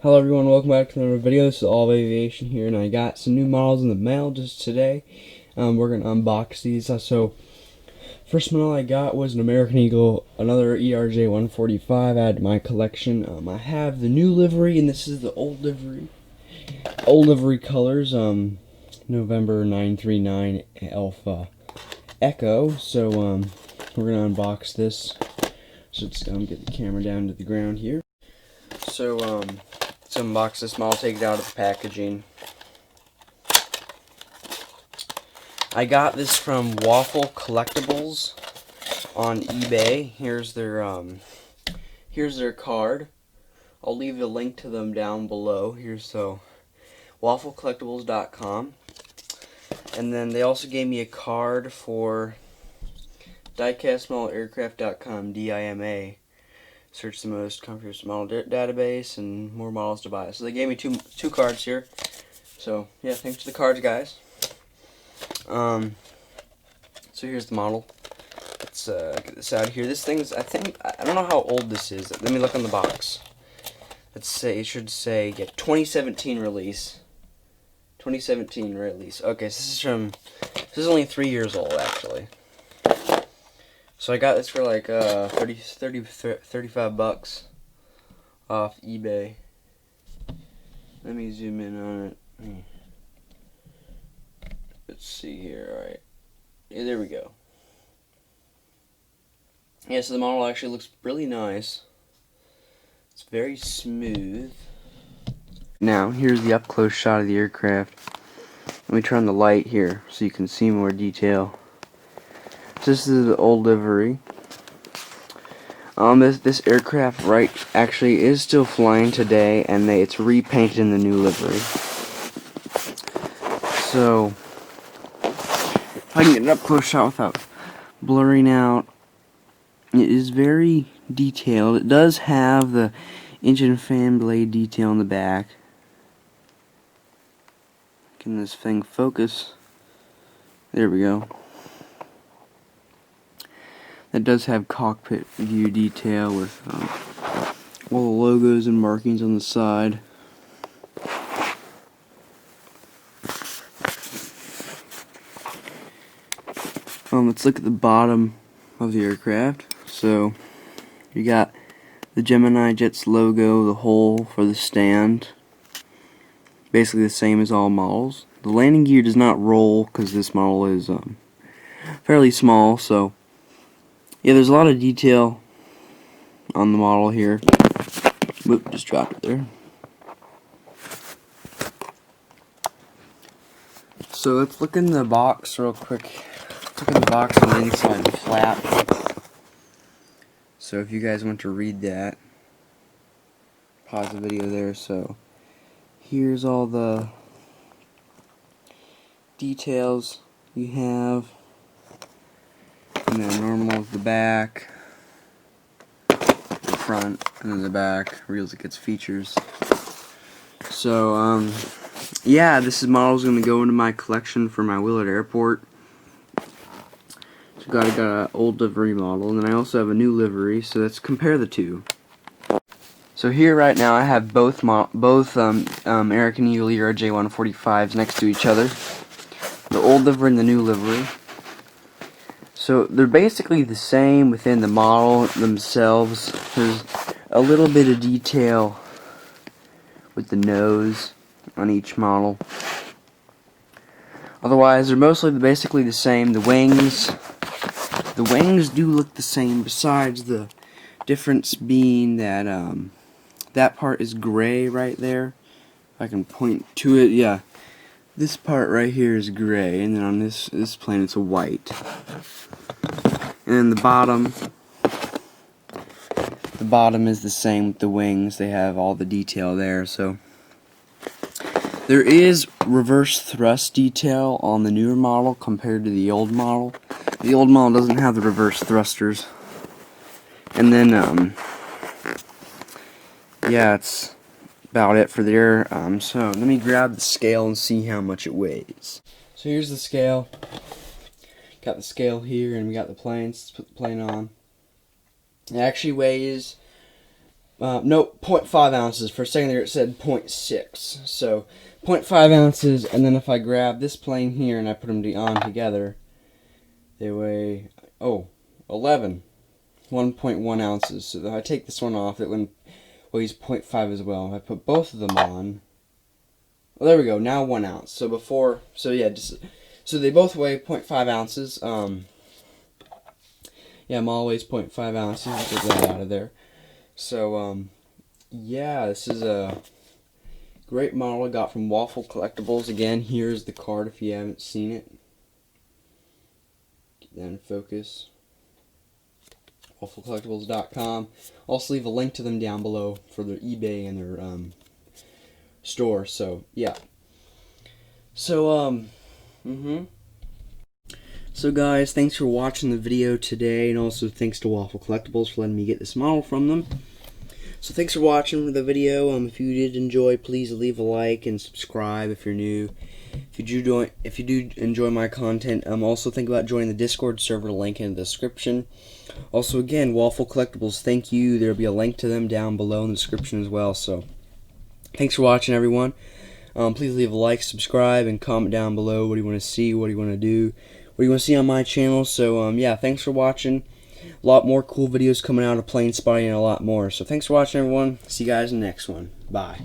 Hello everyone, welcome back to another video. This is All Aviation here, and I got some new models in the mail just today. We're going to unbox these. So, first model I got was an American Eagle, another ERJ-145 added to my collection. I have the new livery, and this is the old livery. Old livery colors, November 939 Alpha Echo. So, we're going to unbox this. So, let's get the camera down to the ground here. So, let's unbox this model, take it out of the packaging. I got this from Waffle Collectibles on eBay. Here's their card. I'll leave a link to them down below. Here's wafflecollectibles.com. And then they also gave me a card for diecastmodelaircraft.com, DIMA. Search the most comprehensive model database and more models to buy. So they gave me two cards here. So yeah, thanks for the cards, guys. So here's the model. Let's get this out of here. This thing's, I don't know how old this is. Let me look on the box. Let's say, it should say, yeah, 2017 release. 2017 release. Okay, so this is only 3 years old, actually. So I got this for like 35 bucks off eBay. Let me zoom in on it. Let's see here. Alright. Yeah, there we go. Yeah, so the model actually looks really nice. It's very smooth. Now, here's the up-close shot of the aircraft. Let me turn the light here so you can see more detail. This is the old livery. This aircraft actually is still flying today, and it's repainted in the new livery. So, if I can get an up-close shot without blurring out, it is very detailed. It does have the engine fan blade detail in the back. Can this thing focus? There we go. It does have cockpit view detail with all the logos and markings on the side. Let's look at the bottom of the aircraft. So you got the Gemini Jets logo, the hole for the stand. Basically the same as all models. The landing gear does not roll because this model is fairly small, so yeah, there's a lot of detail on the model here. Whoop, just dropped it there. So let's look in the box real quick. Look in the box on the inside of the flap. So if you guys want to read that, pause the video there. So here's all the details you have. And then normal is the back, the front, and then the back reveals its features. So, yeah, this model's going to go into my collection for my Willard Airport. So got an old livery model, and then I also have a new livery, so let's compare the two. So here right now I have both American Eagle ERJ-145s next to each other. The old livery and the new livery. So they're basically the same within the model themselves. There's a little bit of detail with the nose on each model. Otherwise, they're basically the same. The wings do look the same, besides the difference being that that part is gray right there. If I can point to it, yeah. This part right here is gray, and then on this plane it's a white. And then the bottom is the same with the wings. They have all the detail there. So there is reverse thrust detail on the newer model compared to the old model. The old model doesn't have the reverse thrusters. And then yeah, it's about it for there. So let me grab the scale and see how much it weighs. So here's the scale. Got the scale here, and we got the planes. Let's put the plane on. It actually weighs no, 0.5 ounces. For a second there it said 0.6. So 0.5 ounces, and then if I grab this plane here and I put them on together, they weigh 11, 1.1 ounces. So if I take this one off, it weighs 0.5 as well. If I put both of them on, well, there we go. Now 1 ounce. So before, so yeah, so they both weigh 0.5 ounces. Yeah, Maul weighs 0.5 ounces. Get that out of there. So yeah, this is a great model I got from Waffle Collectibles. Again, here's the card if you haven't seen it. Get that in focus. WaffleCollectibles.com. Also leave a link to them down below for their eBay and their store. So yeah. So So guys, thanks for watching the video today, and also thanks to Waffle Collectibles for letting me get this model from them. So thanks for watching the video. If you did enjoy, please leave a like and subscribe if you're new. If you do enjoy my content, also think about joining the Discord server, link in the description. Also, again, Waffle Collectibles, thank you. There'll be a link to them down below in the description as well. So thanks for watching, everyone. Please leave a like, subscribe, and comment down below. What do you want to see? What do you want to do? What do you want to see on my channel? So yeah, thanks for watching. A lot more cool videos coming out of plane spotting and a lot more. So thanks for watching, everyone. See you guys in the next one. Bye.